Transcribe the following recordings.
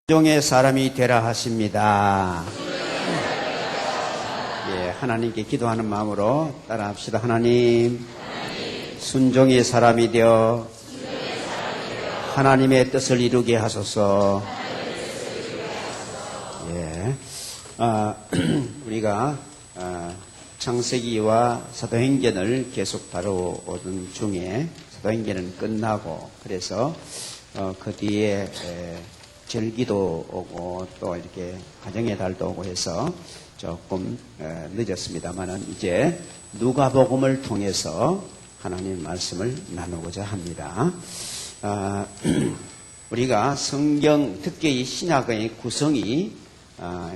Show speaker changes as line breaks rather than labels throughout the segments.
순종의 사람이 되라 하십니다. 예, 하나님께 기도하는 마음으로 따라합시다. 하나님, 순종의 사람이 되어 하나님의 뜻을 이루게 하소서. 예, 우리가 창세기와 사도행전을 계속 다루어오던 중에 사도행전은 끝나고 그래서 그 뒤에 절기도 오고 또 이렇게 가정의 달도 오고 해서 조금 늦었습니다만은 이제 누가복음을 통해서 하나님 말씀을 나누고자 합니다. 우리가 성경, 특히 이 신약의 구성이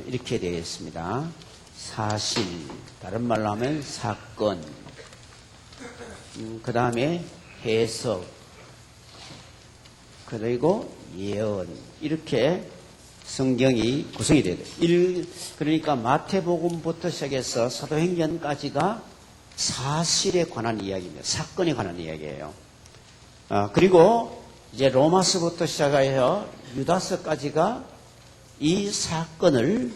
이렇게 되어 있습니다. 사실, 다른 말로 하면 사건, 그 다음에 해석, 그리고 예언, 이렇게 성경이 구성이 되어요. 그러니까 마태복음부터 시작해서 사도행전까지가 사실에 관한 이야기입니다. 사건에 관한 이야기예요. 그리고 이제 로마서부터 시작하여 유다서까지가 이 사건을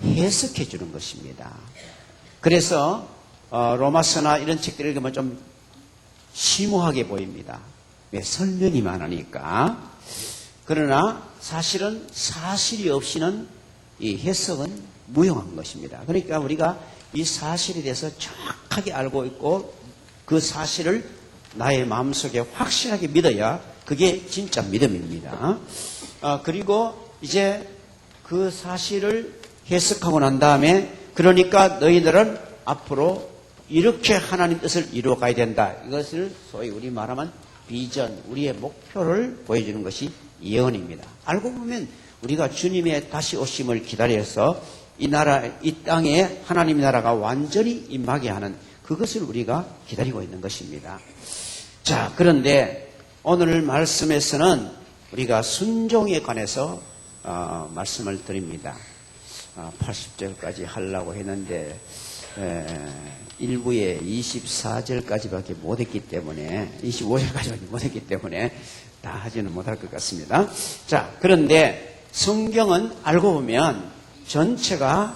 해석해 주는 것입니다. 그래서 로마서나 이런 책들을 읽으면 좀 심오하게 보입니다. 왜? 설명이 많으니까. 그러나 사실은 사실이 없이는 이 해석은 무용한 것입니다. 그러니까 우리가 이 사실에 대해서 정확하게 알고 있고 그 사실을 나의 마음속에 확실하게 믿어야 그게 진짜 믿음입니다. 그리고 이제 그 사실을 해석하고 난 다음에 그러니까 너희들은 앞으로 이렇게 하나님 뜻을 이루어 가야 된다. 이것을 소위 우리 말하면 비전, 우리의 목표를 보여주는 것이 예언입니다. 알고 보면 우리가 주님의 다시 오심을 기다려서 이 땅에 하나님의 나라가 완전히 임하게 하는 그것을 우리가 기다리고 있는 것입니다. 자, 그런데 오늘 말씀에서는 우리가 순종에 관해서 말씀을 드립니다. 80절까지 하려고 했는데 일부에 24절까지밖에 못했기 때문에 25절까지밖에 못했기 때문에 다 하지는 못할 것 같습니다. 자, 그런데 성경은 알고 보면 전체가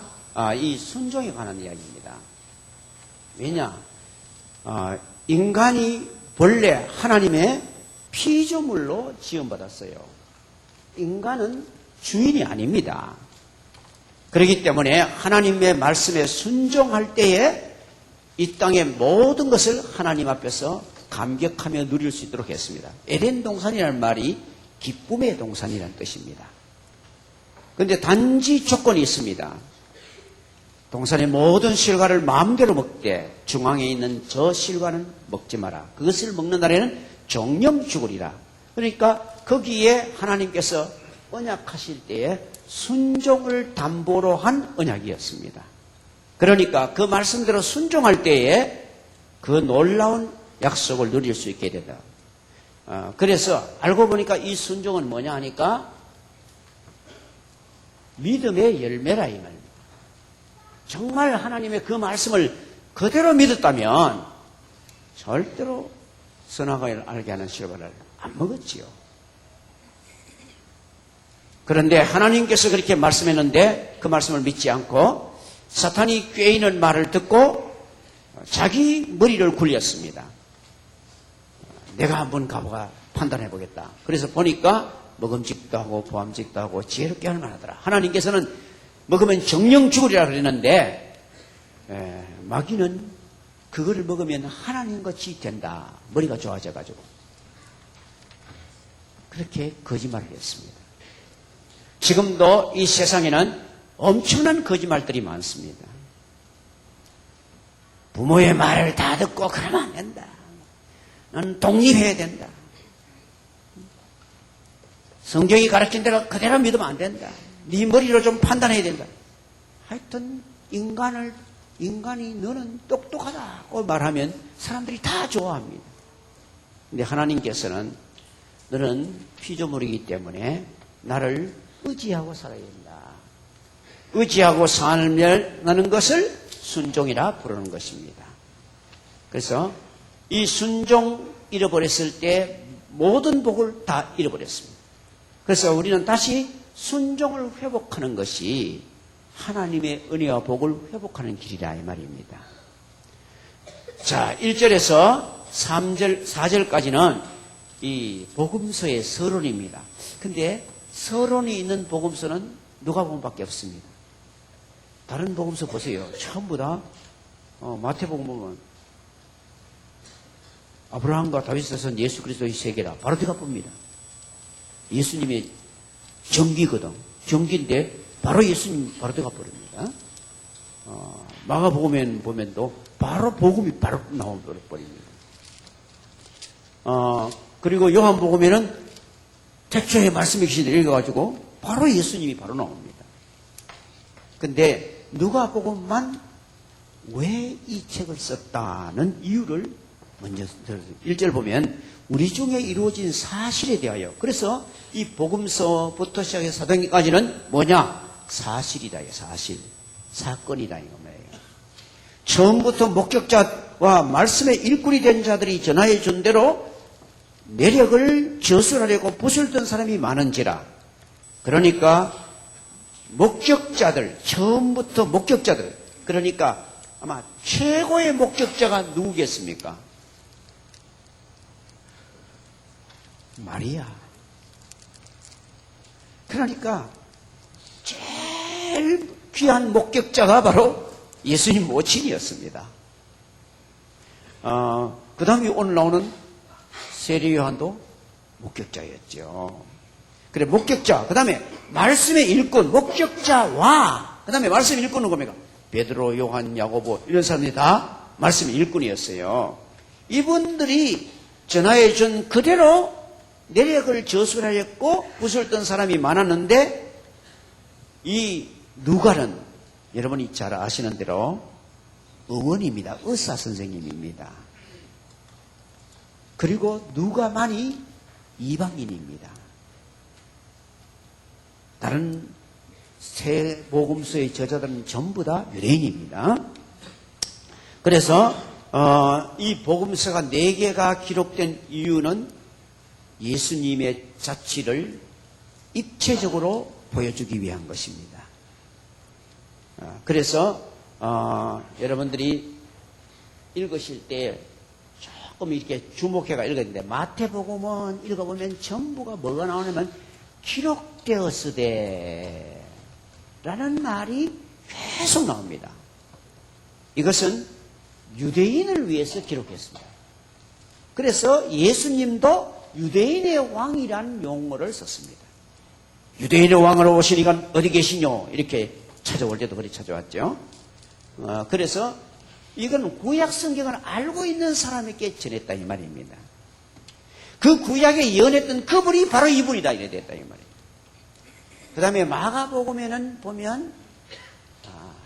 이 순종에 관한 이야기입니다. 왜냐? 인간이 본래 하나님의 피조물로 지음받았어요. 인간은 주인이 아닙니다. 그렇기 때문에 하나님의 말씀에 순종할 때에 이 땅의 모든 것을 하나님 앞에서 감격하며 누릴 수 있도록 했습니다. 에덴 동산이라는 말이 기쁨의 동산이라는 뜻입니다. 그런데 단지 조건이 있습니다. 동산의 모든 실과를 마음대로 먹되 중앙에 있는 저 실과는 먹지 마라. 그것을 먹는 날에는 정령 죽으리라. 그러니까 거기에 하나님께서 언약하실 때에 순종을 담보로 한 언약이었습니다. 그러니까 그 말씀대로 순종할 때에 그 놀라운 약속을 누릴 수 있게 된다. 그래서 알고 보니까 이 순종은 뭐냐 하니까 믿음의 열매라 이 말입니다. 정말 하나님의 그 말씀을 그대로 믿었다면 절대로 선악을 알게 하는 실과를 안 먹었지요. 그런데 하나님께서 그렇게 말씀했는데 그 말씀을 믿지 않고 사탄이 꾀이는 말을 듣고 자기 머리를 굴렸습니다. 내가 한번 가보가 판단해 보겠다. 그래서 보니까 먹음직도 하고 보암직도 하고 지혜롭게 할 만하더라. 하나님께서는 먹으면 정령 죽으리라 그랬는데 마귀는 그거를 먹으면 하나님같이 된다. 머리가 좋아져가지고 그렇게 거짓말을 했습니다. 지금도 이 세상에는 엄청난 거짓말들이 많습니다. 부모의 말을 다 듣고 그러면 안 된다. 너는 독립해야 된다. 성경이 가르친 대로 그대로 믿으면 안 된다. 네 머리로 좀 판단해야 된다. 하여튼 인간이 너는 똑똑하다고 말하면 사람들이 다 좋아합니다. 근데 하나님께서는 너는 피조물이기 때문에 나를 의지하고 살아야 된다. 의지하고 살려는 것을 순종이라 부르는 것입니다. 그래서 이 순종 잃어버렸을 때 모든 복을 다 잃어버렸습니다. 그래서 우리는 다시 순종을 회복하는 것이 하나님의 은혜와 복을 회복하는 길이라 이 말입니다. 자, 1절에서 3절, 4절까지는 이 복음서의 서론입니다. 근데 서론이 있는 복음서는 누가복음밖에 없습니다. 다른 복음서 보세요. 전부 다 마태복음 보면 아브라함과 다윗에서 선 예수 그리스도의 세계라 바로 들어갑니다. 예수님의 정기거든. 정기인데 바로 예수님 바로 들어가버립니다. 마가복음에 보면도 바로 복음이 바로 나와버립니다. 그리고 요한복음에는 태초에 말씀이 계시다 읽어가지고 바로 예수님이 바로 나옵니다. 근데 누가복음만 왜 이 책을 썼다는 이유를 먼저 들었어요. 1절 보면 우리 중에 이루어진 사실에 대하여, 그래서 이 복음서부터 시작해서 사도행전까지는 뭐냐? 사실이다. 사실. 사건이다. 이거 말이에요. 처음부터 목격자와 말씀의 일꾼이 된 자들이 전하여 준 대로 내력을 저술하려고 붓을 든 사람이 많은지라. 그러니까 목격자들, 처음부터 목격자들, 그러니까 아마 최고의 목격자가 누구겠습니까? 마리아. 그러니까 제일 귀한 목격자가 바로 예수님 모친이었습니다. 그 다음에 오늘 나오는 세례 요한도 목격자였죠. 그래, 목격자. 그 다음에 말씀의 일꾼, 목격자와, 그 다음에 말씀의 일꾼은 뭡니까? 베드로, 요한, 야고보, 이런 사람들이 다 말씀의 일꾼이었어요. 이분들이 전하해 준 그대로 내력을 저술하였고 붓을 뜬 사람이 많았는데, 이 누가는 여러분이 잘 아시는 대로 의원입니다. 의사 선생님입니다. 그리고 누가만이 이방인입니다. 다른 세 복음서의 저자들은 전부 다 유대인입니다. 그래서 이 복음서가 4개가 기록된 이유는 예수님의 자취를 입체적으로 보여주기 위한 것입니다. 그래서 여러분들이 읽으실 때 조금 이렇게 주목해가 읽었는데, 마태복음은 읽어보면 전부가 뭐가 나오냐면 기록되었으되 라는 말이 계속 나옵니다. 이것은 유대인을 위해서 기록했습니다. 그래서 예수님도 유대인의 왕이라는 용어를 썼습니다. 유대인의 왕으로 오시니까 어디 계시뇨? 이렇게 찾아올 때도 그렇게 찾아왔죠. 그래서 이건 구약 성경을 알고 있는 사람에게 전했다 이 말입니다. 그 구약에 예언했던 그분이 바로 이분이다 이래 됐다 이 말입니다. 그 다음에 마가복음에는 보면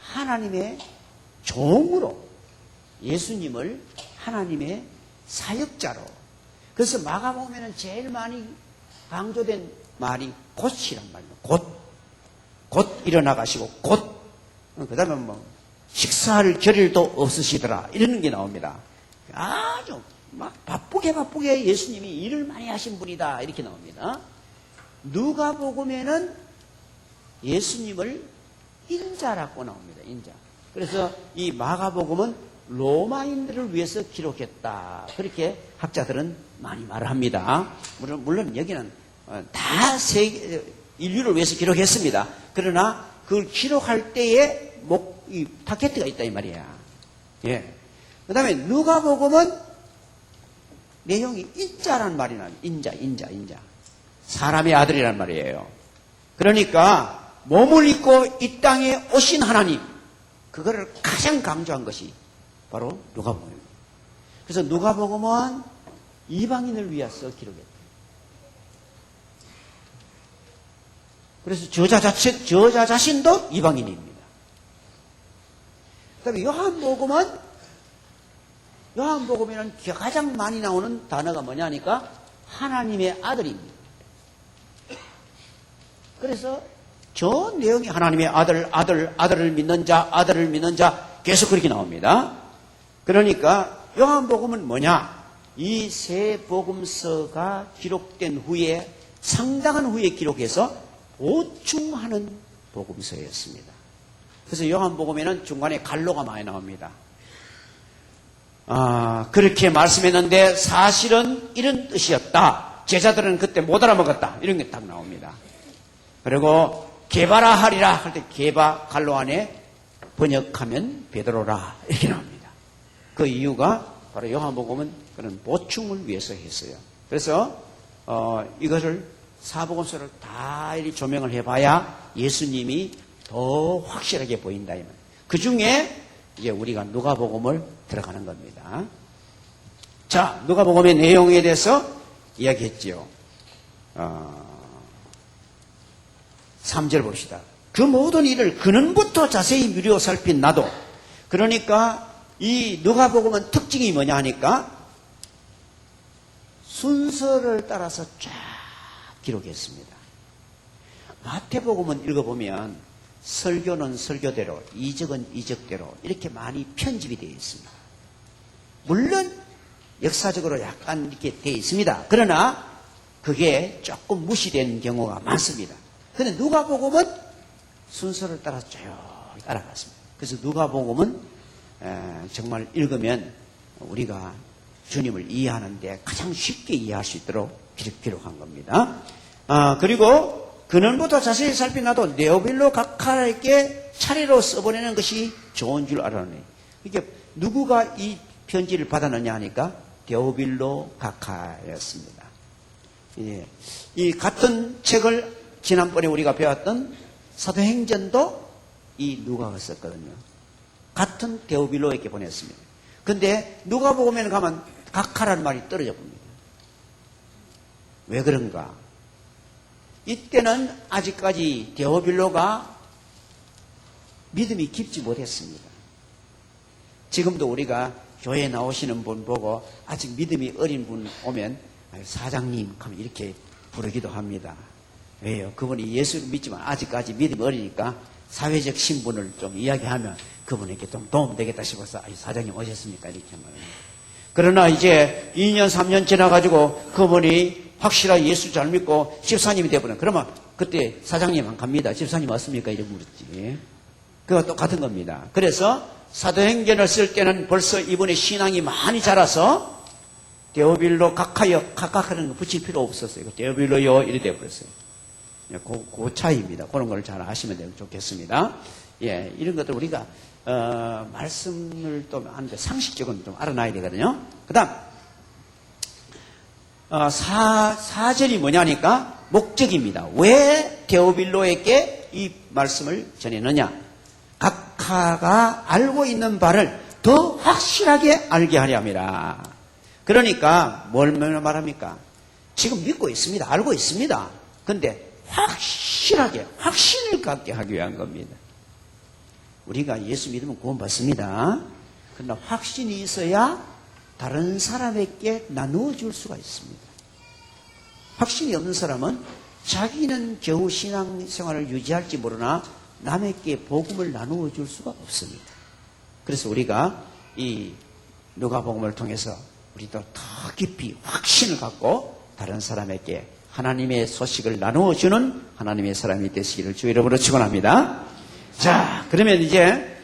하나님의 종으로 예수님을 하나님의 사역자로, 그래서 마가복음에는 제일 많이 강조된 말이 곧이란 말이에요. 곧 일어나가시고 그 다음에 뭐 식사할 겨를도 없으시더라 이러는 게 나옵니다. 아주 막 바쁘게 예수님이 일을 많이 하신 분이다 이렇게 나옵니다. 누가복음에는 예수님을 인자라고 나옵니다. 인자. 그래서 이 마가복음은 로마인들을 위해서 기록했다 그렇게 학자들은 많이 말을 합니다. 물론 여기는 다 인류를 위해서 기록했습니다. 그러나 그걸 기록할 때에 이 타겟가 있다 이 말이야. 예. 그 다음에 누가복음은 내용이 인자라는 말이 나와요. 인자. 사람의 아들이란 말이에요. 그러니까 몸을 입고 이 땅에 오신 하나님, 그거를 가장 강조한 것이 바로 누가복음입니다. 그래서 누가복음은 이방인을 위해서 기록했다. 그래서 저자 자신도 이방인입니다. 그 다음에 요한복음에는 가장 많이 나오는 단어가 뭐냐니까 하나님의 아들입니다. 그래서 저 내용이 하나님의 아들을 믿는 자 계속 그렇게 나옵니다. 그러니까 요한복음은 뭐냐? 이 세 복음서가 기록된 후에 상당한 후에 기록해서 보충하는 복음서였습니다. 그래서 요한복음에는 중간에 갈로가 많이 나옵니다. 그렇게 말씀했는데 사실은 이런 뜻이었다. 제자들은 그때 못 알아먹었다. 이런 게 딱 나옵니다. 그리고 게바라 하리라 할 때 게바 갈로 안에 번역하면 베드로라 이렇게 나옵니다. 그 이유가 바로 요한복음은 그런 보충을 위해서 했어요. 그래서 이것을 사복음서를 다 이렇게 조명을 해봐야 예수님이 더 확실하게 보인다. 그 중에 이제 우리가 누가복음을 들어가는 겁니다. 자, 누가복음의 내용에 대해서 이야기했지요. 3절 봅시다. 그 모든 일을 근원부터 자세히 미루어 살핀 나도. 그러니까 이 누가복음은 특징이 뭐냐 하니까 순서를 따라서 쫙 기록했습니다. 마태복음은 읽어보면 설교는 설교대로, 이적은 이적대로 이렇게 많이 편집이 되어 있습니다. 물론 역사적으로 약간 이렇게 되어 있습니다. 그러나 그게 조금 무시된 경우가 많습니다. 그런데 누가복음은 순서를 따라서 쭉 따라갔습니다. 그래서 누가복음은 정말 읽으면 우리가 주님을 이해하는데 가장 쉽게 이해할 수 있도록 기록한 겁니다. 그리고 근원부터 자세히 살펴나도 네오빌로 각하에게 차례로 써보내는 것이 좋은 줄 알았네. 이게 누구가 이 편지를 받았느냐 하니까 데오빌로 각하였습니다. 예. 이 같은 책을 지난번에 우리가 배웠던 사도행전도 이 누가가 썼거든요. 같은 데오빌로에게 보냈습니다. 근데 누가복음에 가면 각하라는 말이 떨어져 봅니다. 왜 그런가? 이때는 아직까지 데오빌로가 믿음이 깊지 못했습니다. 지금도 우리가 교회에 나오시는 분 보고 아직 믿음이 어린 분 오면 사장님 하면 이렇게 부르기도 합니다. 왜요? 그분이 예수를 믿지만 아직까지 믿음이 어리니까 사회적 신분을 좀 이야기하면 그분에게 좀 도움 되겠다 싶어서 사장님 오셨습니까? 이렇게 말해요. 그러나 이제 2년 3년 지나가지고 그분이 확실하게 예수 잘 믿고 집사님이 되어버려. 그러면 그때 사장님 안 갑니다. 집사님 왔습니까? 이렇게 물었지. 그거 똑같은 겁니다. 그래서 사도행전을 쓸 때는 벌써 이분의 신앙이 많이 자라서 데오빌로 각하하는 거 붙일 필요 없었어요. 데오빌로요 이래 되어버렸어요. 그 차이입니다. 그런 걸 잘 아시면 좋겠습니다. 예, 이런 것들 우리가 말씀을 또 하는데 상식적으로 좀 알아놔야 되거든요. 그 다음 4절이 뭐냐니까 목적입니다. 왜 데오빌로에게 이 말씀을 전했느냐? 각하가 알고 있는 바를 더 확실하게 알게 하려 함이라. 그러니까 뭘 말합니까? 지금 믿고 있습니다. 알고 있습니다. 근데 확실하게 확신을 갖게 하기 위한 겁니다. 우리가 예수 믿으면 구원받습니다. 그러나 확신이 있어야 다른 사람에게 나누어 줄 수가 있습니다. 확신이 없는 사람은 자기는 겨우 신앙생활을 유지할지 모르나 남에게 복음을 나누어 줄 수가 없습니다. 그래서 우리가 이 누가복음을 통해서 우리도 더 깊이 확신을 갖고 다른 사람에게 하나님의 소식을 나누어 주는 하나님의 사람이 되시기를 주 이름으로 축원합니다. 자, 그러면 이제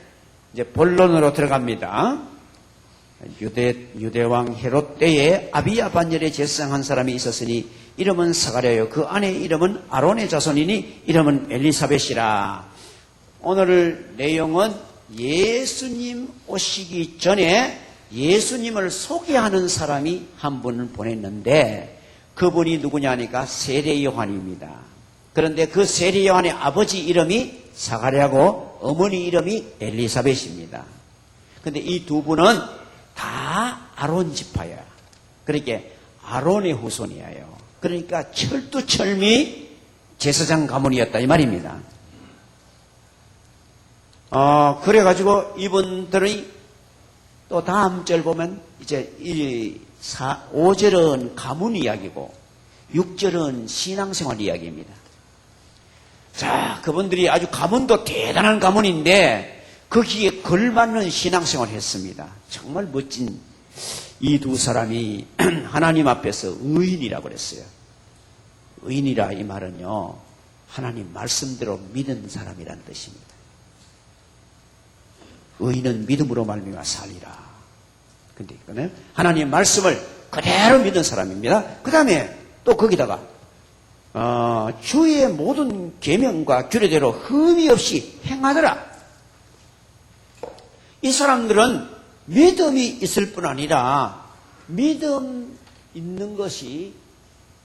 본론으로 들어갑니다. 유대왕 헤롯 때에 아비야 반열에 제사장한 사람이 있었으니 이름은 스가랴요 그 아내의 이름은 아론의 자손이니 이름은 엘리사벳이라. 오늘 내용은 예수님 오시기 전에 예수님을 소개하는 사람이 한 분을 보냈는데 그분이 누구냐니까 세례 요한입니다. 그런데 그 세례 요한의 아버지 이름이 스가랴고 어머니 이름이 엘리사벳입니다. 그런데 이 두 분은 다 아론 지파야. 그러니까 아론의 후손이에요. 그러니까 철두철미 제사장 가문이었다 이 말입니다. 그래가지고 이분들이 또 다음 절 보면 이제 5절은 가문 이야기고 6절은 신앙생활 이야기입니다. 자, 그분들이 아주 가문도 대단한 가문인데 거기에 걸맞는 신앙생활을 했습니다. 정말 멋진 이 두 사람이 하나님 앞에서 의인이라고 그랬어요. 의인이라 이 말은요, 하나님 말씀대로 믿은 사람이란 뜻입니다. 의인은 믿음으로 말미암아 살리라. 근데 이거는 하나님 말씀을 그대로 믿은 사람입니다. 그 다음에 또 거기다가 주의 모든 계명과 규례대로 흠이 없이 행하더라. 이 사람들은 믿음이 있을 뿐 아니라 믿음 있는 것이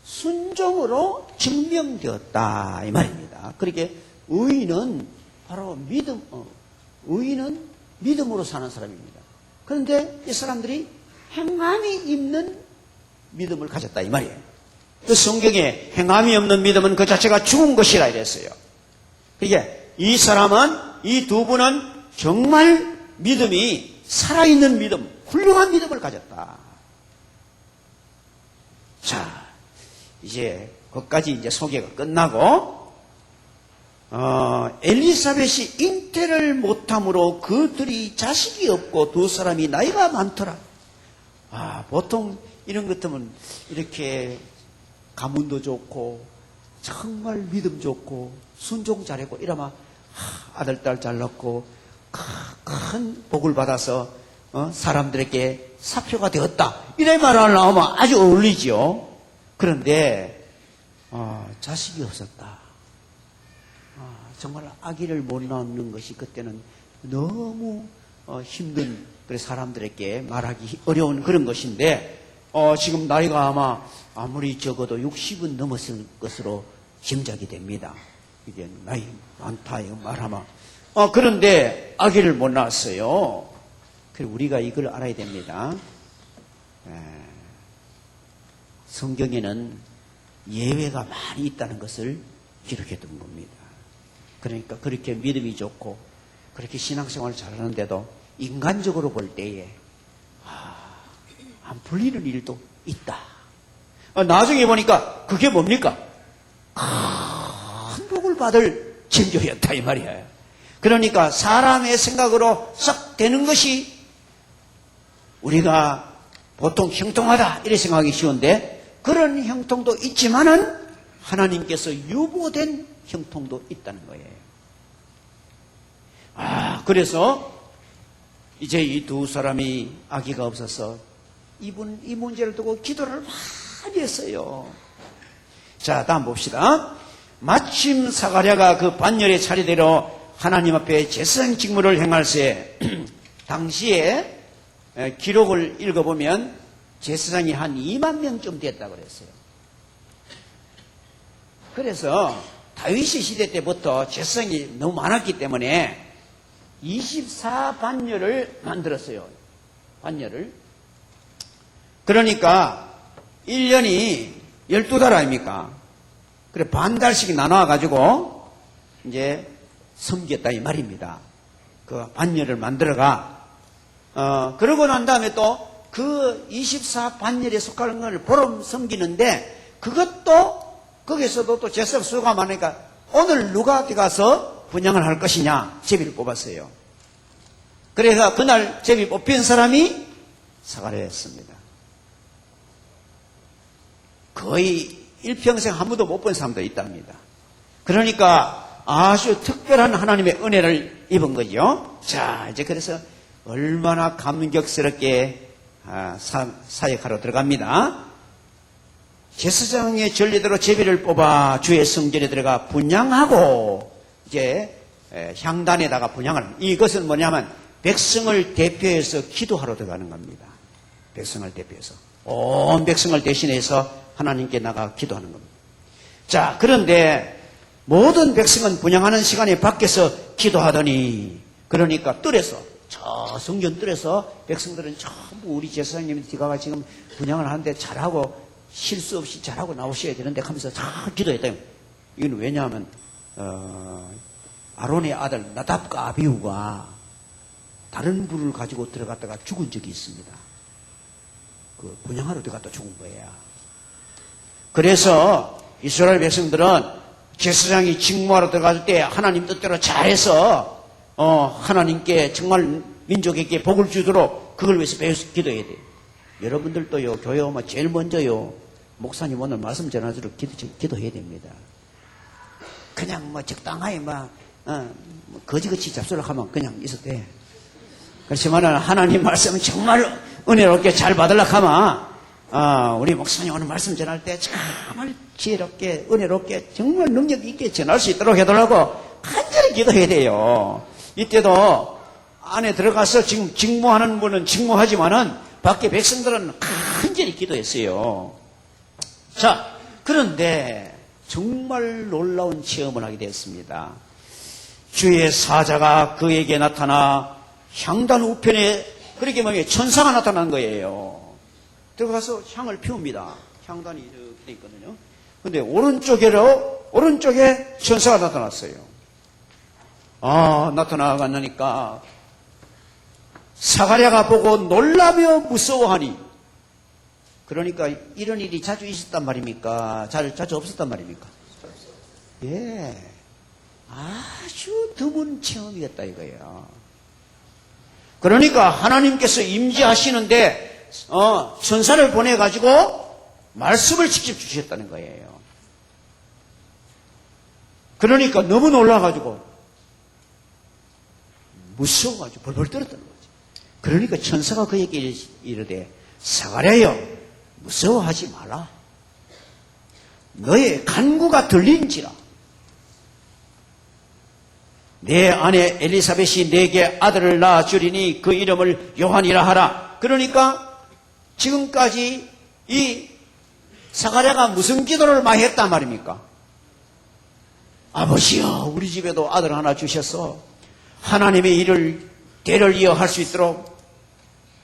순종으로 증명되었다 이 말입니다. 그렇게 의인은 바로 의인은 믿음으로 사는 사람입니다. 그런데 이 사람들이 행함이 있는 믿음을 가졌다 이 말이에요. 그 성경에 행함이 없는 믿음은 그 자체가 죽은 것이라 이랬어요. 그게 이 사람은 이 두 분은 정말 믿음이 살아있는 믿음, 훌륭한 믿음을 가졌다. 자, 이제 거기까지 이제 소개가 끝나고 엘리사벳이 잉태를 못함으로 그들이 자식이 없고 두 사람이 나이가 많더라. 보통 이런 것 같으면 이렇게 가문도 좋고 정말 믿음 좋고 순종 잘했고 이러면 아들 딸 잘 낳고 큰 복을 받아서 사람들에게 사표가 되었다 이런 말을 나오면 아주 어울리죠. 그런데 자식이 없었다. 정말 아기를 못 낳는 것이 그때는 너무 힘든 사람들에게 말하기 어려운 그런 것인데 지금 나이가 아무리 적어도 60은 넘었을 것으로 짐작이 됩니다. 이게 나이 많다 이거 말하면 그런데 아기를 못 낳았어요. 그리고 우리가 이걸 알아야 됩니다. 성경에는 예외가 많이 있다는 것을 기록해 둔 겁니다. 그러니까 그렇게 믿음이 좋고 그렇게 신앙생활을 잘하는데도 인간적으로 볼 때에 안 풀리는 일도 있다. 나중에 보니까 그게 뭡니까? 큰 복을 받을 징조였다 이 말이에요. 그러니까 사람의 생각으로 썩 되는 것이 우리가 보통 형통하다 이렇게 생각하기 쉬운데 그런 형통도 있지만은 하나님께서 유보된 형통도 있다는 거예요. 그래서 이제 이 두 사람이 아기가 없어서 이 문제를 두고 기도를 많이 했어요. 자, 다음 봅시다. 마침 사가랴가 그 반열의 차례대로 하나님 앞에 제사장 직무를 행할세 당시에 기록을 읽어보면 제사장이 한 2만 명쯤 됐다고 그랬어요. 그래서 다윗 시대 때부터 제사장이 너무 많았기 때문에 24반열을 만들었어요. 반열을. 그러니까 1년이 12달 아닙니까? 그래 반달씩 나눠가지고 이제 섬겼다 이 말입니다. 그 반열을 만들어가 그러고 난 다음에 또 그 24반열에 속하는 걸 보름 섬기는데 그것도 거기서도 또 제사장 수가 많으니까 오늘 누가 어디 가서 분양을 할 것이냐 제비를 뽑았어요. 그래서 그날 제비 뽑힌 사람이 사가랴였습니다. 거의 일평생 한 번도 못 본 사람도 있답니다. 그러니까 아주 특별한 하나님의 은혜를 입은 거죠. 자, 이제 그래서 얼마나 감격스럽게 사역하러 들어갑니다. 제사장의 전례대로 제비를 뽑아 주의 성전에 들어가 분향하고 이제 향단에다가 분향을 이것은 뭐냐면 백성을 대표해서 기도하러 들어가는 겁니다. 백성을 대표해서 온 백성을 대신해서 하나님께 나가 기도하는 겁니다. 자, 그런데 모든 백성은 분향하는 시간에 밖에서 기도하더니 그러니까 뜰에서 저 성전 뜰에서 백성들은 전부 우리 제사장님이 뒤가가 지금 분향을 하는데 잘하고 실수 없이 잘하고 나오셔야 되는데 하면서 잘 기도했다. 이건 왜냐하면 아론의 아들 나답과 아비후가 다른 불을 가지고 들어갔다가 죽은 적이 있습니다. 그 분향하러 들어갔다 죽은 거예요. 그래서 이스라엘 백성들은 제사장이 직무하러 들어갈 때 하나님 뜻대로 잘해서 하나님께 정말 민족에게 복을 주도록 그걸 위해서 배워서 기도해야 돼요. 여러분들도요 교회 오면 제일 먼저요 목사님 오늘 말씀 전하도록 기도해야 됩니다. 그냥 뭐 적당하게 거지같이 잡수려고 하면 그냥 있어도 돼. 그렇지만은 하나님 말씀은 정말 은혜롭게 잘 받으려고 하면, 우리 목사님 오늘 말씀 전할 때 정말 지혜롭게, 은혜롭게, 정말 능력 있게 전할 수 있도록 해달라고 간절히 기도해야 돼요. 이때도 안에 들어가서 지금 직무하는 분은 직무하지만은 밖에 백성들은 간절히 기도했어요. 자, 그런데 정말 놀라운 체험을 하게 됐습니다. 주의 사자가 그에게 나타나 향단 우편에 그렇게 보면 천사가 나타난 거예요. 들어가서 향을 피웁니다. 향단이 이렇게 있거든요. 근데 오른쪽에 천사가 나타났어요. 나타나니까 사가랴가 보고 놀라며 무서워하니, 그러니까 이런 일이 자주 있었단 말입니까? 자주 없었단 말입니까? 예. 아주 드문 체험이었다 이거예요. 그러니까 하나님께서 임재하시는데 천사를 보내가지고 말씀을 직접 주셨다는 거예요. 그러니까 너무 놀라가지고 무서워가지고 벌벌 떨었다는 거죠. 그러니까 천사가 그에게 이르되 사가랴여 무서워하지 마라. 너의 간구가 들린지라. 내 아내 엘리사벳이 내게 아들을 낳아주리니 그 이름을 요한이라 하라. 그러니까 지금까지 이 사가랴가 무슨 기도를 많이 했단 말입니까? 아버지여, 우리 집에도 아들 하나 주셔서 하나님의 일을 대를 이어할 수 있도록,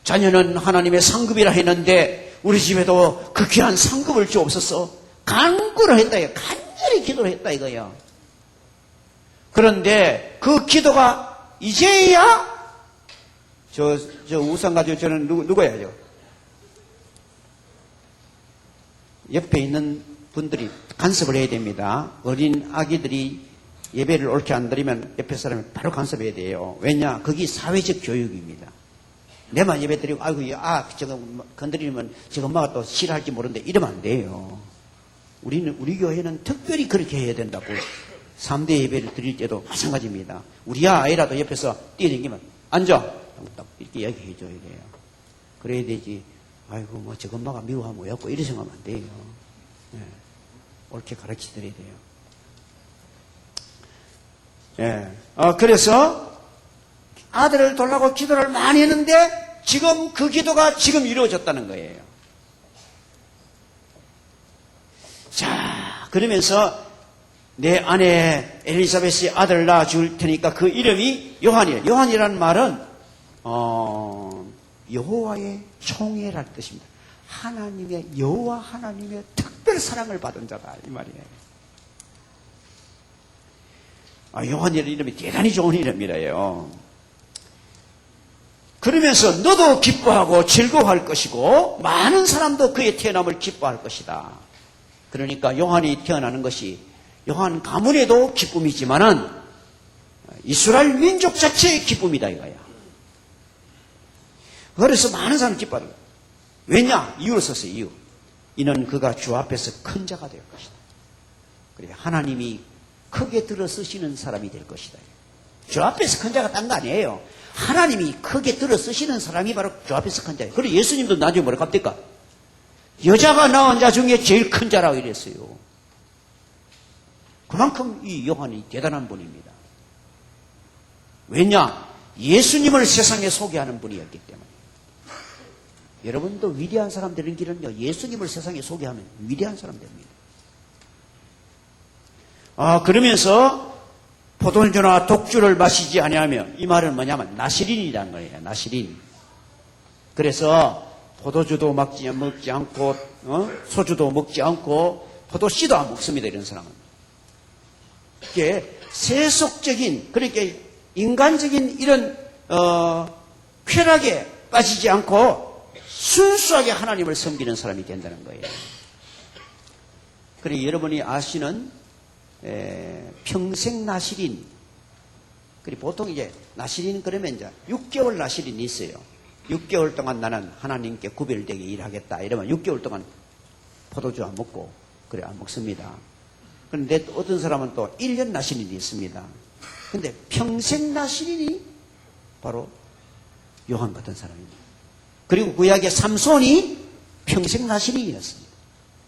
자녀는 하나님의 상급이라 했는데 우리 집에도 그 귀한 상급을 주옵소서. 간구를 했다 이거야. 간절히 기도를 했다 이거야. 그런데 그 기도가 이제야 저 우산 가지고 저는 누구야? 옆에 있는 분들이 간섭을 해야 됩니다. 어린 아기들이 예배를 옳게 안 드리면 옆에 사람이 바로 간섭해야 돼요. 왜냐? 그게 사회적 교육입니다. 내만 예배 드리고 저거 건드리면 저 엄마가 또 싫어할지 모르는데 이러면 안 돼요. 우리 교회는 특별히 그렇게 해야 된다고. 3대 예배를 드릴 때도 마찬가지입니다. 우리 아이라도 옆에서 뛰어다니면 앉아! 딱 이렇게 이야기해 줘야 돼요. 그래야 되지. 뭐 저 엄마가 미워하면 뭐였고 이래 생각하면 안 돼요. 네. 옳게 가르쳐 드려야 돼요. 네. 그래서 아들을 돌라고 기도를 많이 했는데 지금 그 기도가 지금 이루어졌다는 거예요. 자, 그러면서 내 아내 엘리사벳이 아들을 낳아줄 테니까 그 이름이 요한이에요. 요한이라는 말은 여호와의 총애라는 뜻입니다. 여호와 하나님의 특별 사랑을 받은 자다 이 말이에요. 요한이라는 이름이 대단히 좋은 이름이래요. 그러면서 너도 기뻐하고 즐거워할 것이고 많은 사람도 그의 태어남을 기뻐할 것이다. 그러니까 요한이 태어나는 것이 요한 가문에도 기쁨이지만은 이스라엘 민족 자체의 기쁨이다 이거야. 그래서 많은 사람이 기뻐하는 거야. 왜냐? 이유를 썼어요. 이유. 이는 그가 주 앞에서 큰 자가 될 것이다. 그래 하나님이 크게 들어쓰시는 사람이 될 것이다. 주 앞에서 큰 자가 딴 거 아니에요. 하나님이 크게 들어쓰시는 사람이 바로 주 앞에서 큰 자예요. 그리고 예수님도 나중에 뭐라고 합니까? 여자가 낳은 자 중에 제일 큰 자라고 이랬어요. 그만큼 이 요한이 대단한 분입니다. 왜냐? 예수님을 세상에 소개하는 분이었기 때문에. 여러분도 위대한 사람 되는 길은요, 예수님을 세상에 소개하는 위대한 사람 됩니다. 그러면서 포도주나 독주를 마시지 아니하며, 이 말은 뭐냐면 나시린이라는 거예요. 나시린. 그래서 포도주도 먹지 않고 소주도 먹지 않고 포도씨도 안 먹습니다. 이런 사람은. 이게 세속적인, 그러니까 인간적인 이런 쾌락에 빠지지 않고 순수하게 하나님을 섬기는 사람이 된다는 거예요. 그리고 여러분이 아시는 평생 나시린. 그리고 보통 이제 나시린 그러면 이제 6개월 나시린이 있어요. 6개월 동안 나는 하나님께 구별되게 일하겠다. 이러면 6개월 동안 포도주 안 먹고, 그래, 안 먹습니다. 그런데 또 어떤 사람은 또 1년 나시린이 있습니다. 근데 평생 나시린이 바로 요한 같은 사람입니다. 그리고 구약의 삼손이 평생 나시린이었습니다.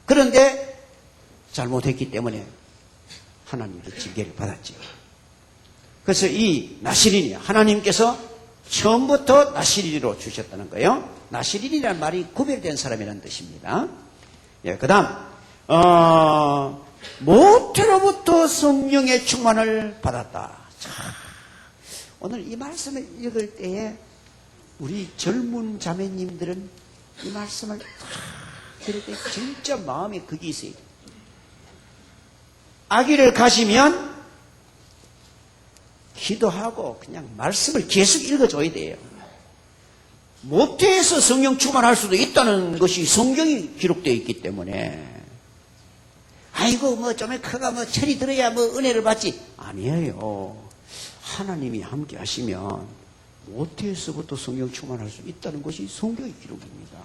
그런데 잘못했기 때문에 하나님께 징계를 받았죠. 그래서 이 나시린이 하나님께서 처음부터 나시린으로 주셨다는 거예요. 나시린이라는 말이 구별된 사람이라는 뜻입니다. 예, 그 다음 모태로부터 성령의 충만을 받았다. 자, 오늘 이 말씀을 읽을 때에 우리 젊은 자매님들은 이 말씀을 들을 때 진짜 마음에 그게 있어요. 아기를 가지면 기도하고 그냥 말씀을 계속 읽어줘야 돼요. 모태에서 성령 충만할 수도 있다는 것이 성경이 기록되어 있기 때문에 아이고 뭐 좀 커가 뭐 철이 들어야 뭐 은혜를 받지 아니에요. 하나님이 함께 하시면 모태에서부터 성령 충만할 수 있다는 것이 성경의 기록입니다.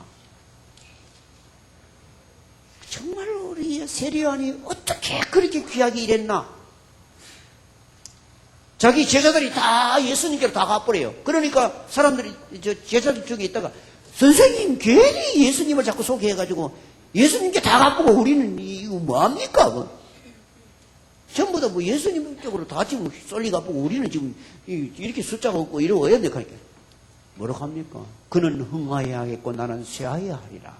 정말 우리 세례요한이 어떻게 그렇게 귀하게 일했나? 자기 제자들이 다 예수님께로 다 가버려요. 그러니까 사람들이 제자들 중에 있다가 선생님 괜히 예수님을 자꾸 소개해가지고 예수님께 다 가보고 우리는 이거 뭐합니까? 전부 다 뭐 예수님 쪽으로 다 지금 쏠리 가보고 우리는 지금 이렇게 숫자가 없고 이러고 해야 되니까 뭐라고 합니까? 그는 흥하여야 하겠고 나는 쇠하여야 하리라.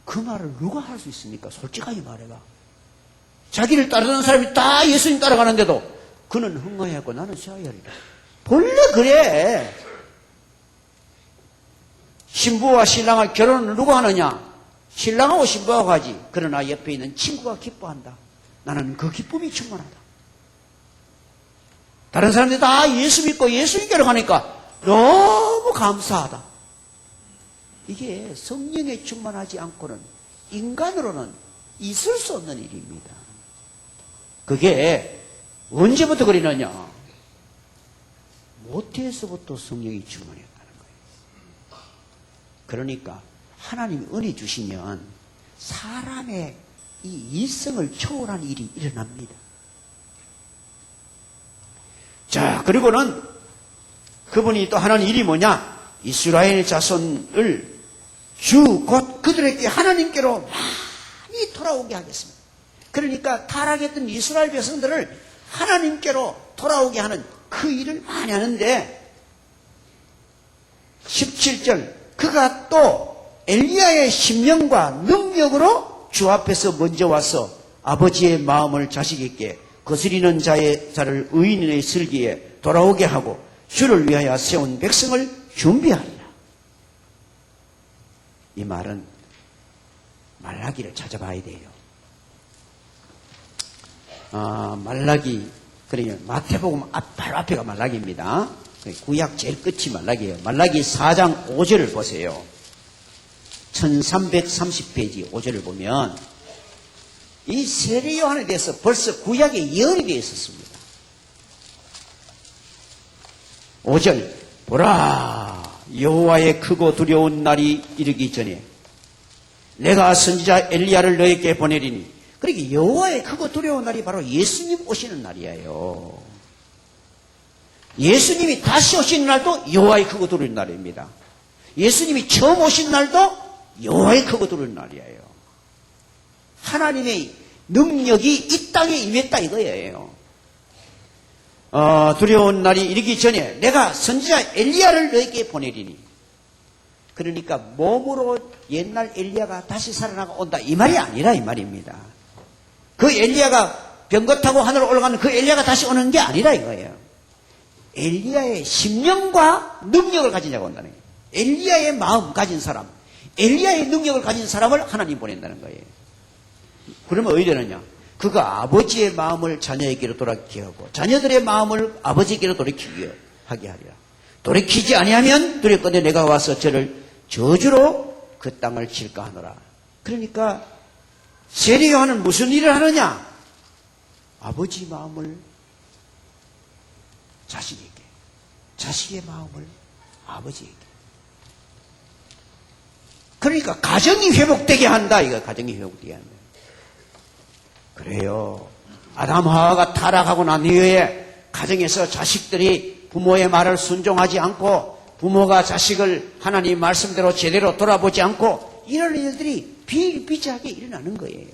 그 말을 누가 할 수 있습니까? 솔직하게 말해봐. 자기를 따르는 사람이 다 예수님 따라가는데도 그는 흥하여야 하고 나는 쇠하여야 하리라. 본래 그래. 신부와 신랑을 결혼을 누가 하느냐? 신랑하고 신부하고 하지. 그러나 옆에 있는 친구가 기뻐한다. 나는 그 기쁨이 충만하다. 다른 사람들이 다 예수 믿고 예수님께로 가니까 너무 감사하다. 이게 성령에 충만하지 않고는 인간으로는 있을 수 없는 일입니다. 그게 언제부터 그러느냐? 모태에서부터 성령이 충만했다는 거예요. 그러니까 하나님이 은혜 주시면 사람의 이 이성을 초월한 일이 일어납니다. 자, 그리고는 그분이 또 하는 일이 뭐냐? 이스라엘 자손을 주 곧 그들에게 하나님께로 많이 돌아오게 하겠습니다. 그러니까 타락했던 이스라엘 백성들을 하나님께로 돌아오게 하는 그 일을 많이 하는데 17절 그가 또 엘리야의 심령과 능력으로 주 앞에서 먼저 와서 아버지의 마음을 자식에게 거스리는 자를 의인의 슬기에 돌아오게 하고 주를 위하여 세운 백성을 준비하리라. 이 말은 말라기를 찾아봐야 돼요. 말라기, 그러니까 마태복음 바로 앞에가 말라기입니다. 구약 제일 끝이 말라기예요. 말라기 4장 5절을 보세요. 1330페이지 5절을 보면 이 세례요한에 대해서 벌써 구약에 예언이 되어 있었습니다. 5절 보라 여호와의 크고 두려운 날이 이르기 전에 내가 선지자 엘리야를 너에게 보내리니. 그러니까 여호와의 크고 두려운 날이 바로 예수님 오시는 날이에요. 예수님이 다시 오시는 날도 여호와의 크고 두려운 날입니다. 예수님이 처음 오신 날도 여호와의 크고 두려운 날이에요. 하나님의 능력이 이 땅에 임했다 이거예요. 두려운 날이 이르기 전에 내가 선지자 엘리야를 너에게 보내리니. 그러니까 몸으로 옛날 엘리야가 다시 살아나가 온다 이 말이 아니라 이 말입니다. 그 엘리야가 병거 타고 하늘로 올라가는 그 엘리야가 다시 오는 게 아니라 이거예요. 엘리야의 심령과 능력을 가진 자가 온다는 거예요. 엘리야의 마음 가진 사람, 엘리야의 능력을 가진 사람을 하나님 보낸다는 거예요. 그러면 어디 되느냐? 그가 아버지의 마음을 자녀에게로 돌이키게 하고 자녀들의 마음을 아버지에게로 돌이키게 하게 하리라. 돌이키지 아니하면 두렵건대 내가 와서 저를 저주로 그 땅을 칠까 하노라. 그러니까 세례요한은 무슨 일을 하느냐? 아버지 마음을 자식에게, 자식의 마음을 아버지에게. 그러니까 가정이 회복되게 한다. 이거 가정이 회복되게 한다. 그래요. 아담 하와가 타락하고 난 이후에 가정에서 자식들이 부모의 말을 순종하지 않고 부모가 자식을 하나님 말씀대로 제대로 돌아보지 않고 이런 일들이 비일비재하게 일어나는 거예요.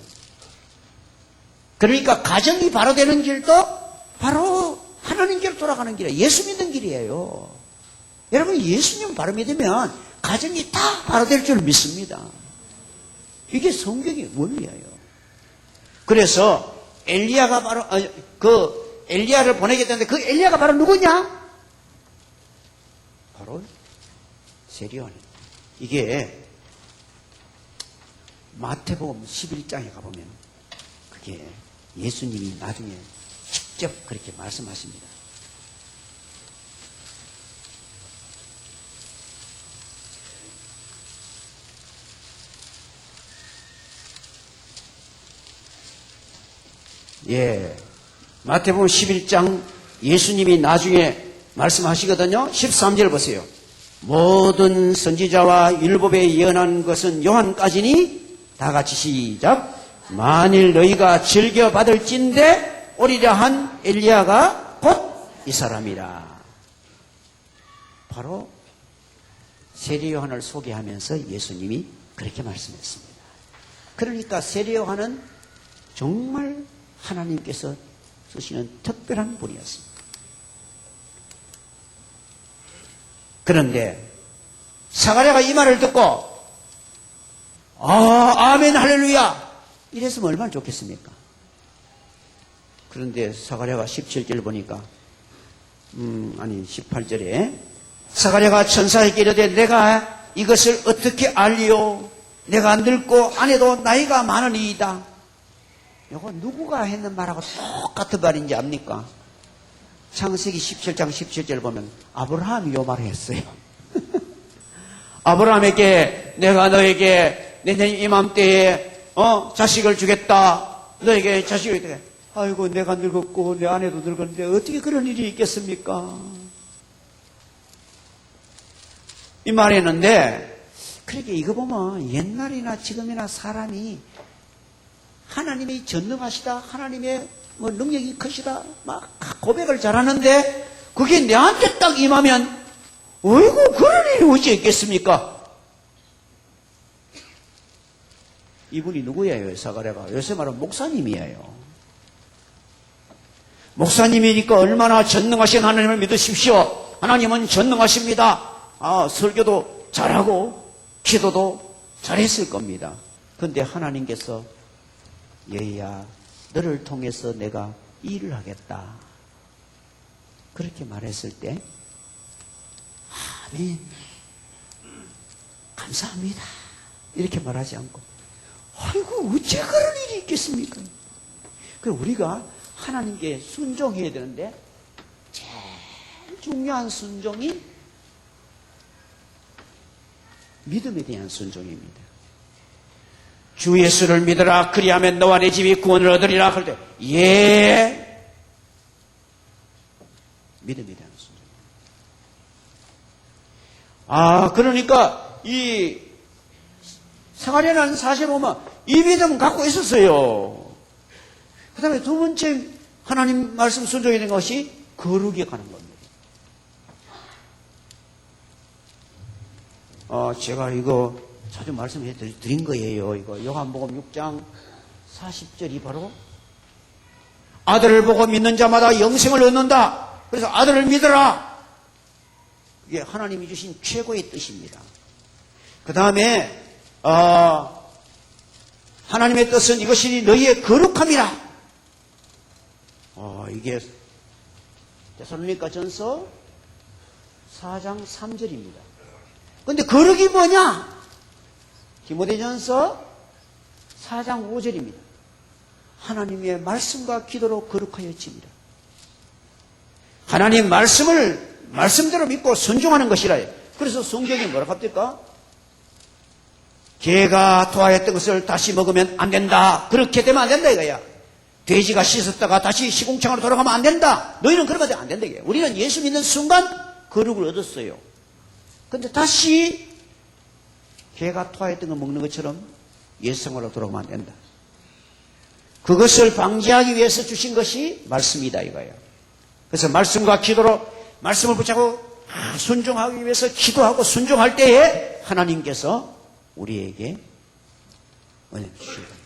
그러니까 가정이 바로 되는 길도 바로 하나님께로 돌아가는 길이에요. 예수 믿는 길이에요. 여러분 예수님 바로 믿으면 가정이 다 바로 될 줄 믿습니다. 이게 성경의 원리예요. 그래서 엘리야가 바로 그 엘리야를 보내게 되는데 그 엘리야가 바로 누구냐? 바로 세리요한입니다. 이게 마태복음 11장에 가보면 그게 예수님이 나중에 직접 그렇게 말씀하십니다. 예. 마태복음 11장 예수님이 나중에 말씀하시거든요. 13절 보세요. 모든 선지자와 율법에 예언한 것은 요한까지니 다 같이 시작. 만일 너희가 즐겨 받을진대 오리라 한 엘리야가 곧 이 사람이라. 바로 세례 요한을 소개하면서 예수님이 그렇게 말씀했습니다. 그러니까 세례 요한은 정말 하나님께서 쓰시는 특별한 분이었습니다. 그런데 사가랴가 이 말을 듣고 아멘 할렐루야 이랬으면 얼마나 좋겠습니까? 그런데 사가랴가 17절 보니까 아니 18절에 사가랴가 천사에게 이르되 내가 이것을 어떻게 알리오? 내가 늙고 아내도 나이가 많으니이다. 이거 누구가 했는 말하고 똑같은 말인지 압니까? 창세기 17장 17절 보면 아브라함이 요 말을 했어요. 아브라함에게 내가 너에게 내년 이맘때에 자식을 주겠다. 너에게 자식을 주겠다. 아이고 내가 늙었고 내 아내도 늙었는데 어떻게 그런 일이 있겠습니까? 이 말했는데 그렇게 이거 보면 옛날이나 지금이나 사람이 하나님이 전능하시다, 하나님의 뭐 능력이 크시다, 막 고백을 잘하는데 그게 내한테 딱 임하면 어이구 그런 일이 어찌 있겠습니까? 이분이 누구예요? 사가랴가 요새 말하면 목사님이에요. 목사님이니까 얼마나 전능하신 하나님을 믿으십시오. 하나님은 전능하십니다. 설교도 잘하고 기도도 잘했을 겁니다. 그런데 하나님께서 여희야 너를 통해서 내가 일을 하겠다 그렇게 말했을 때 아멘 감사합니다 이렇게 말하지 않고 아이고 어째 그런 일이 있겠습니까? 그럼 우리가 하나님께 순종해야 되는데 제일 중요한 순종이 믿음에 대한 순종입니다. 주 예수를 믿으라 그리하면 너와 내 집이 구원을 얻으리라 할 때 예 믿음에 대한 순종. 그러니까 이 사가랴는 사실 보면 이 믿음 갖고 있었어요. 그 다음에 두 번째 하나님 말씀 순종해야 되는 것이 거룩에 가는 겁니다. 제가 이거 자주 말씀해 드린 거예요. 이거 요한복음 6장 40절이 바로 아들을 보고 믿는 자마다 영생을 얻는다. 그래서 아들을 믿어라. 이게 하나님이 주신 최고의 뜻입니다. 그 다음에 하나님의 뜻은 이것이 너희의 거룩함이라. 이게 데살로니가 전서 4장 3절입니다. 근데 거룩이 뭐냐? 디모데전서 4장 5절입니다. 하나님의 말씀과 기도로 거룩하여집니다. 하나님 말씀을 말씀대로 믿고 순종하는 것이라. 그래서 성경이 뭐라고 합니까? 개가 토하였던 것을 다시 먹으면 안 된다. 그렇게 되면 안 된다 이거야. 돼지가 씻었다가 다시 시궁창으로 돌아가면 안 된다. 너희는 그러면 안 된다 이거야. 우리는 예수 믿는 순간 거룩을 얻었어요. 근데 다시 개가 토하였던 거 먹는 것처럼 옛생활로 돌아오면 안 된다. 그것을 방지하기 위해서 주신 것이 말씀이다 이거예요. 그래서 말씀과 기도로 말씀을 붙잡고 순종하기 위해서 기도하고 순종할 때에 하나님께서 우리에게 은혜를 주실 겁니다.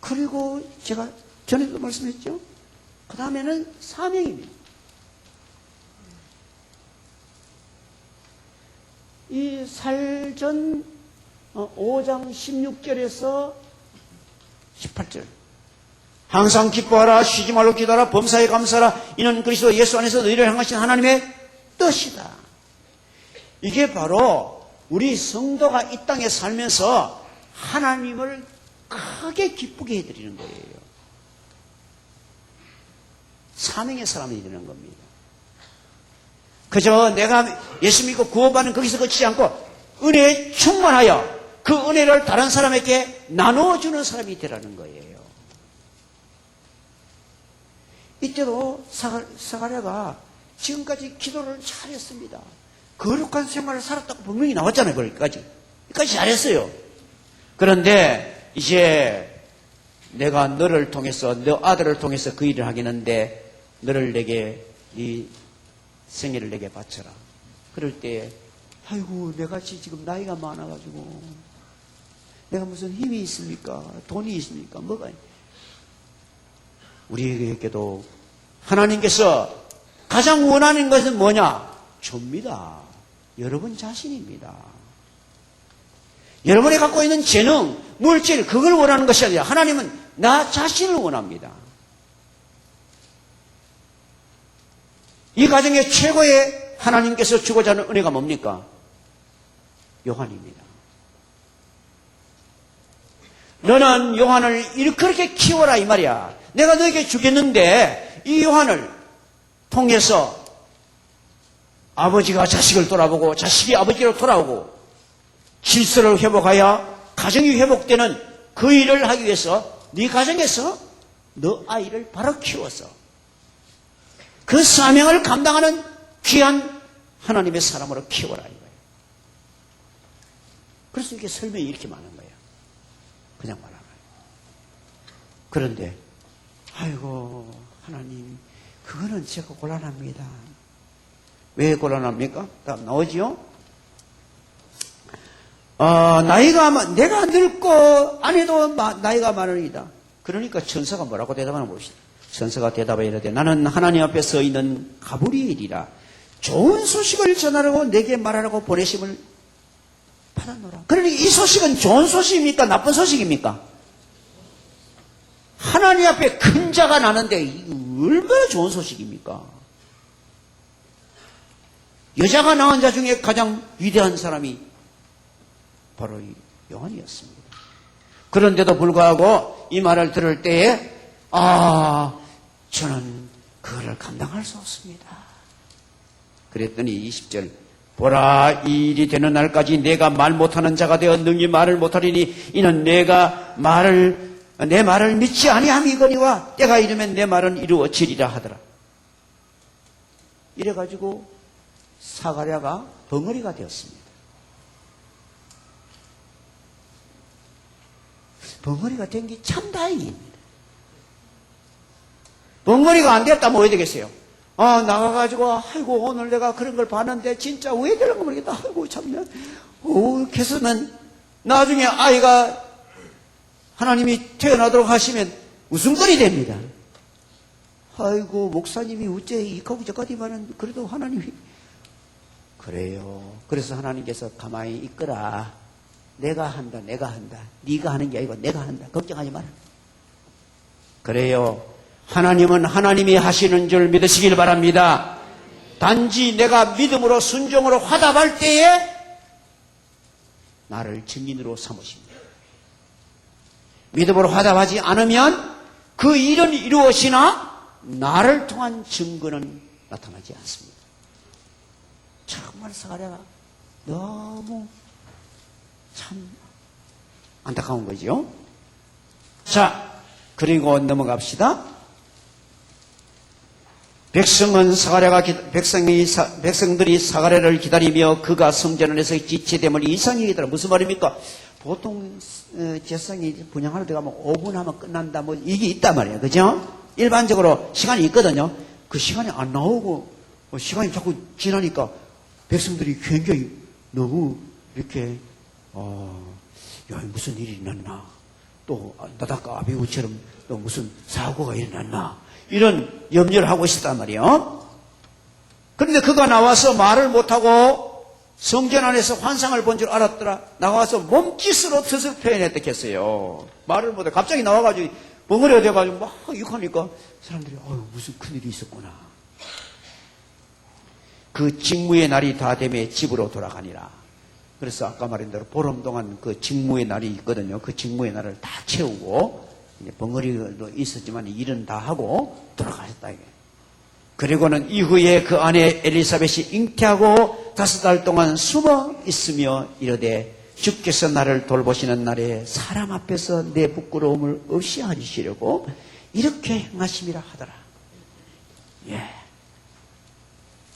그리고 제가 전에도 말씀했죠. 그 다음에는 사명입니다. 이 살전 5장 16절에서 18절 항상 기뻐하라 쉬지 말고 기도하라 범사에 감사하라 이는 그리스도 예수 안에서 너희를 향하신 하나님의 뜻이다. 이게 바로 우리 성도가 이 땅에 살면서 하나님을 크게 기쁘게 해드리는 거예요. 사명의 사람이 되는 겁니다. 그저 내가 예수 믿고 구원받는 거기서 그치지 않고 은혜에 충만하여 그 은혜를 다른 사람에게 나눠주는 사람이 되라는 거예요. 이때도 사가랴가 지금까지 기도를 잘했습니다. 거룩한 생활을 살았다고 분명히 나왔잖아요. 거기까지 잘했어요. 그런데 이제 내가 너를 통해서 너 아들을 통해서 그 일을 하겠는데 너를 내게 네 생애를 내게 바쳐라. 그럴 때 아이고 내가 지금 나이가 많아가지고 내가 무슨 힘이 있습니까? 돈이 있습니까? 뭐가 우리에게도 하나님께서 가장 원하는 것은 뭐냐? 줍니다. 여러분 자신입니다. 여러분이 갖고 있는 재능, 물질 그걸 원하는 것이 아니라 하나님은 나 자신을 원합니다. 이 가정의 최고의 하나님께서 주고자 하는 은혜가 뭡니까? 요한입니다. 너는 요한을 그렇게 키워라 이 말이야. 내가 너에게 주겠는데 이 요한을 통해서 아버지가 자식을 돌아보고 자식이 아버지로 돌아오고 질서를 회복하여 가정이 회복되는 그 일을 하기 위해서 네 가정에서 너 아이를 바로 키워서 그 사명을 감당하는 귀한 하나님의 사람으로 키워라 이거예요. 그래서 이게 설명이 이렇게 많은 거예요. 그냥 말하면. 그런데 아이고 하나님 그거는 제가 곤란합니다. 왜 곤란합니까? 다음 나오지요? 내가 늙고 아내도 나이가 많으리다. 그러니까 천사가 뭐라고 대답하나 봅시다. 천사가 대답하여 이르되 나는 하나님 앞에 서 있는 가브리엘이라 좋은 소식을 전하라고 내게 말하라고 보내심을 받았노라. 그러니 이 소식은 좋은 소식입니까? 나쁜 소식입니까? 하나님 앞에 큰 자가 나는데 이거 얼마나 좋은 소식입니까? 여자가 낳은 자 중에 가장 위대한 사람이 바로 이 요한이었습니다. 그런데도 불구하고 이 말을 들을 때에 저는 그거를 감당할 수 없습니다. 그랬더니 20절 보라 이 일이 되는 날까지 내가 말 못하는 자가 되어 능히 말을 못하리니 이는 내 말을 믿지 아니함이거니와 때가 이르면 내 말은 이루어지리라 하더라. 이래가지고 사가랴가 벙어리가 되었습니다. 벙어리가 된 게 참 다행입니다. 벙어리가 안 됐다면 뭐 해야 되겠어요? 나가가지고 아이고 오늘 내가 그런 걸 봤는데 진짜 왜 그런가 모르겠다. 아이고 참나. 그래서는 나중에 아이가 하나님이 태어나도록 하시면 웃음거리 됩니다. 아이고 목사님이 어째 이까고 저까지만은 그래도 하나님이 그래요. 그래서 하나님께서 가만히 있거라. 내가 한다. 네가 하는 게 아니고 내가 한다. 걱정하지 마라. 그래요. 하나님은 하나님이 하시는 줄 믿으시길 바랍니다. 단지 내가 믿음으로 순종으로 화답할 때에 나를 증인으로 삼으십니다. 믿음으로 화답하지 않으면 그 일은 이루어지나 나를 통한 증거는 나타나지 않습니다. 정말 사가랴가 너무 참 안타까운 거죠. 자, 그리고 넘어갑시다. 백성들이 사가랴를 기다리며 그가 성전 안에서 지체됨을 이상히 여기더라. 무슨 말입니까? 보통 제사장이 분양하러 들어가면 5분 하면 끝난다 뭐 이게 있단 말이에요. 그죠? 일반적으로 시간이 있거든요. 그 시간이 안 나오고 시간이 자꾸 지나니까 백성들이 굉장히 너무 이렇게 야 무슨 일이 일어났나, 또 나다카 아비후처럼 또 무슨 사고가 일어났나, 이런 염려를 하고 있었단 말이에요. 그런데 그가 나와서 말을 못하고 성전 안에서 환상을 본 줄 알았더라. 나와서 몸짓으로 뜻을 표현했다 했어요. 말을 못해 갑자기 나와가지고 벙어리가 돼가지고 막 욕하니까 사람들이 무슨 큰일이 있었구나. 그 직무의 날이 다 되매 집으로 돌아가니라. 그래서 아까 말한 대로 보름 동안 그 직무의 날이 있거든요. 그 직무의 날을 다 채우고 벙어리도 있었지만 일은 다 하고 돌아가셨다. 그리고는 이후에 그 아내 엘리사벳이 잉태하고 5달 동안 숨어 있으며 이르되 주께서 나를 돌보시는 날에 사람 앞에서 내 부끄러움을 없이 하시려고 이렇게 행하심이라 하더라. 예.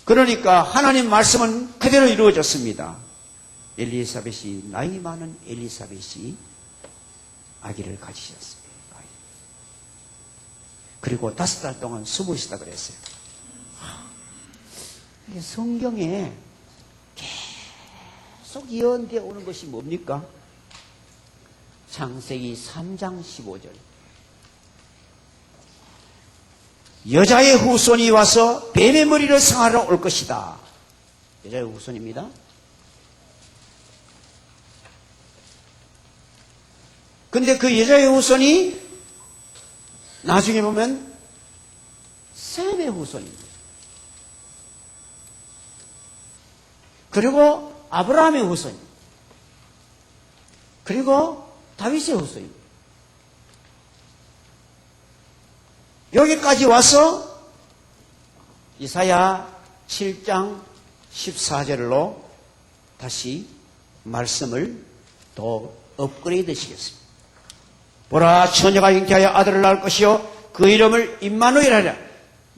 그러니까 하나님 말씀은 그대로 이루어졌습니다. 엘리사벳이, 나이 많은 엘리사벳이 아기를 가지셨습니다. 그리고 5달 동안 숨어 있다 그랬어요. 성경에 계속 예언되어 오는 것이 뭡니까? 창세기 3장 15절. 여자의 후손이 와서 뱀의 머리를 상하러 올 것이다. 여자의 후손입니다. 근데 그 여자의 후손이 나중에 보면 셈의 후손입니다. 그리고 아브라함의 후손입니다. 그리고 다윗의 후손입니다. 여기까지 와서 이사야 7장 14절로 다시 말씀을 더 업그레이드 시켰습니다. 보라, 처녀가 잉태하여 아들을 낳을 것이요 그 이름을 임마누엘 하리라.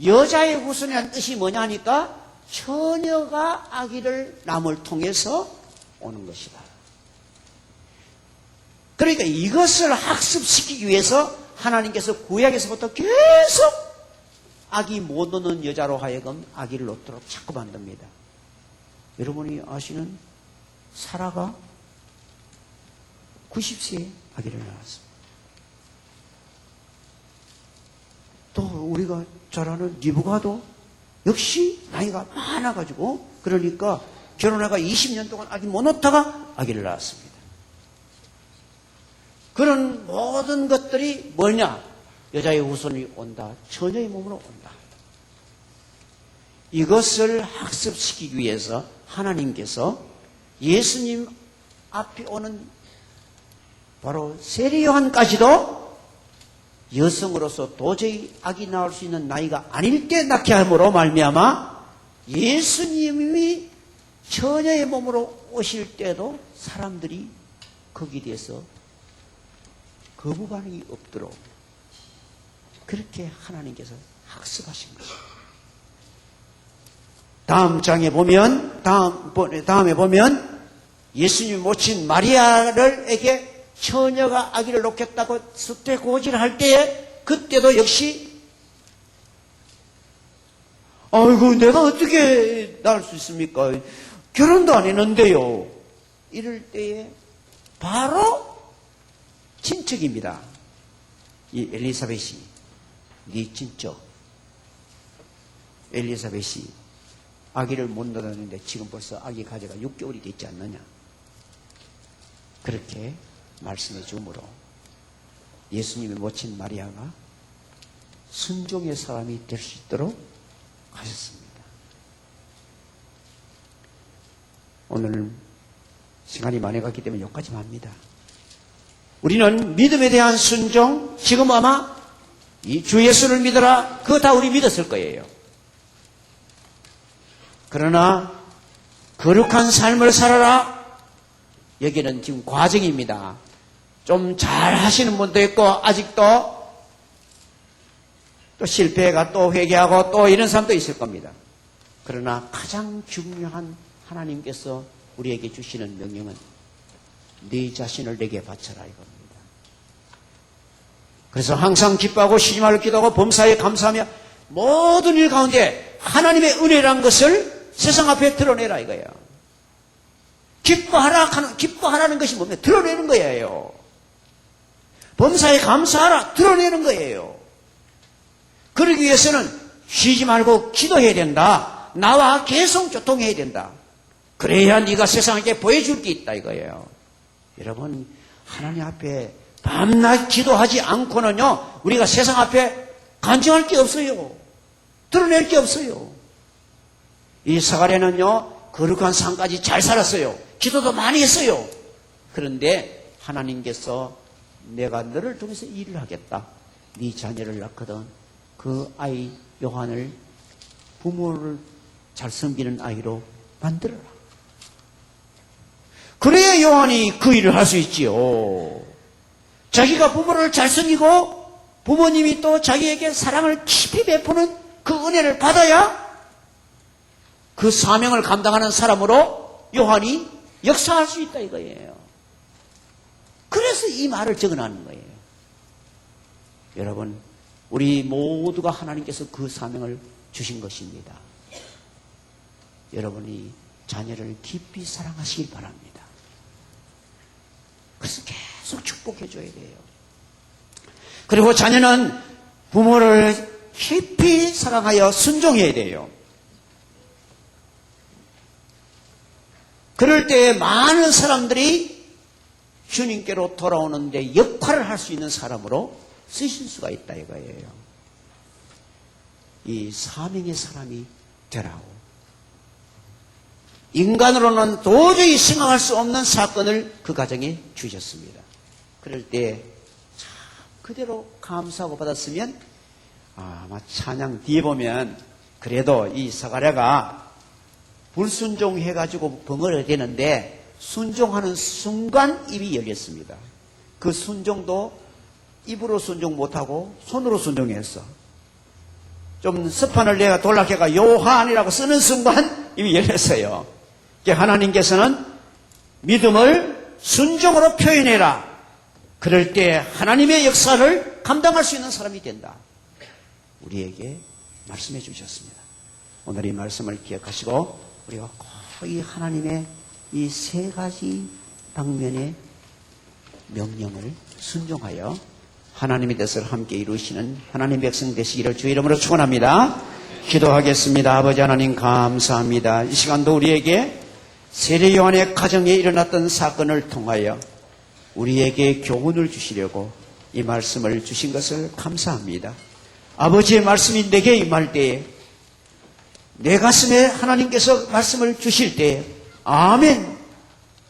여자의 후손이라는 뜻이 뭐냐 하니까 처녀가 아기를 남을 통해서 오는 것이다. 그러니까 이것을 학습시키기 위해서 하나님께서 구약에서부터 계속 아기 못 오는 여자로 하여금 아기를 얻도록 자꾸 만듭니다. 여러분이 아시는 사라가 90세에 아기를 낳았습니다. 또 우리가 잘 아는 리브가도 역시 나이가 많아가지고 그러니까 결혼해가 20년 동안 아기 못 낳다가 아기를 낳았습니다. 그런 모든 것들이 뭐냐? 여자의 후손이 온다. 처녀의 몸으로 온다. 이것을 학습시키기 위해서 하나님께서 예수님 앞에 오는 바로 세례 요한까지도 여성으로서 도저히 아기 낳을 수 있는 나이가 아닐 때 낳게 함으로 말미암아 예수님이 처녀의 몸으로 오실 때도 사람들이 거기에 대해서 거부 반응이 없도록 그렇게 하나님께서 학습하신 것입니다. 다음 장에 보면 다음에 보면 예수님 모친 마리아를에게 처녀가 아기를 놓겠다고 수태고지를 때에 그때도 역시 아이고 내가 어떻게 낳을 수 있습니까? 결혼도 안 했는데요. 이럴 때에 바로 친척입니다. 이 엘리사벳이 네 친척 엘리사벳이 아기를 못 낳았는데 지금 벌써 아기 가져가 6개월이 됐지 않느냐. 그렇게 말씀해 주므로 예수님의 모친 마리아가 순종의 사람이 될 수 있도록 하셨습니다. 오늘 시간이 많이 갔기 때문에 여기까지만 합니다. 우리는 믿음에 대한 순종, 지금 아마 이 주 예수를 믿어라, 그거 다 우리 믿었을 거예요. 그러나 거룩한 삶을 살아라, 여기는 지금 과정입니다. 좀 잘 하시는 분도 있고 아직도 또 실패가 또 회개하고 또 이런 사람도 있을 겁니다. 그러나 가장 중요한 하나님께서 우리에게 주시는 명령은 네 자신을 내게 바쳐라 이겁니다. 그래서 항상 기뻐하고 쉬지 말고 기도하고 범사에 감사하며 모든 일 가운데 하나님의 은혜라는 것을 세상 앞에 드러내라 이거예요. 기뻐하라는 것이 뭡니까? 드러내는 거예요. 범사에 감사하라 드러내는 거예요. 그러기 위해서는 쉬지 말고 기도해야 된다. 나와 계속 교통해야 된다. 그래야 네가 세상에게 보여줄 게 있다 이거예요. 여러분 하나님 앞에 밤낮 기도하지 않고는요 우리가 세상 앞에 간증할 게 없어요. 드러낼 게 없어요. 이 사가랴는요 거룩한 삶까지 잘 살았어요. 기도도 많이 했어요. 그런데 하나님께서 내가 너를 통해서 일을 하겠다. 네 자녀를 낳거든 그 아이 요한을 부모를 잘 섬기는 아이로 만들어라. 그래야 요한이 그 일을 할 수 있지요. 자기가 부모를 잘 섬기고 부모님이 또 자기에게 사랑을 깊이 베푸는 그 은혜를 받아야 그 사명을 감당하는 사람으로 요한이 역사할 수 있다 이거예요. 그래서 이 말을 적어놓은 거예요. 여러분 우리 모두가 하나님께서 그 사명을 주신 것입니다. 여러분이 자녀를 깊이 사랑하시길 바랍니다. 그래서 계속 축복해 줘야 돼요. 그리고 자녀는 부모를 깊이 사랑하여 순종해야 돼요. 그럴 때 많은 사람들이 주님께로 돌아오는데 역할을 할 수 있는 사람으로 쓰실 수가 있다 이거예요. 이 사명의 사람이 되라고. 인간으로는 도저히 생각할 수 없는 사건을 그 가정에 주셨습니다. 그럴 때 참 그대로 감사하고 받았으면 아마 찬양 뒤에 보면 그래도 이 사가랴가 불순종해가지고 벙어리가 되는데 순종하는 순간 입이 열렸습니다. 그 순종도 입으로 순종 못하고 손으로 순종했어. 좀 서판을 내가 돌락해가 요한이라고 쓰는 순간 입이 열렸어요. 하나님께서는 믿음을 순종으로 표현해라. 그럴 때 하나님의 역사를 감당할 수 있는 사람이 된다. 우리에게 말씀해 주셨습니다. 오늘 이 말씀을 기억하시고 우리가 거의 하나님의 이 세 가지 방면의 명령을 순종하여 하나님의 뜻을 함께 이루시는 하나님 백성 되시기를 주의 이름으로 축원합니다. 기도하겠습니다. 아버지 하나님 감사합니다. 이 시간도 우리에게 세례 요한의 가정에 일어났던 사건을 통하여 우리에게 교훈을 주시려고 이 말씀을 주신 것을 감사합니다. 아버지의 말씀이 내게 임할 때에 내 가슴에 하나님께서 말씀을 주실 때에 아멘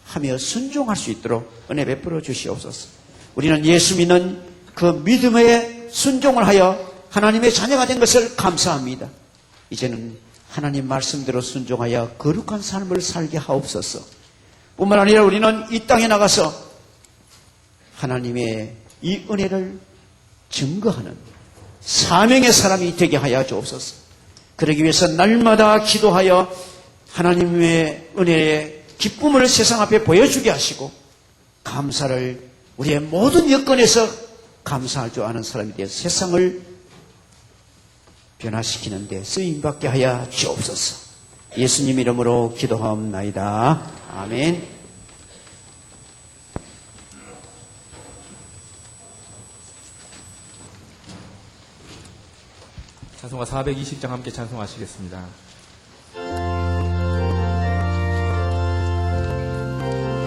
하며 순종할 수 있도록 은혜 베풀어 주시옵소서. 우리는 예수 믿는 그 믿음에 순종을 하여 하나님의 자녀가 된 것을 감사합니다. 이제는 하나님 말씀대로 순종하여 거룩한 삶을 살게 하옵소서. 뿐만 아니라 우리는 이 땅에 나가서 하나님의 이 은혜를 증거하는 사명의 사람이 되게 하여 주옵소서. 그러기 위해서 날마다 기도하여 하나님의 은혜의 기쁨을 세상 앞에 보여주게 하시고 감사를 우리의 모든 여건에서 감사할 줄 아는 사람이 되어 세상을 변화시키는 데 쓰임받게 하여 주옵소서. 예수님 이름으로 기도하옵나이다. 아멘.
찬송가 420장 함께 찬송하시겠습니다.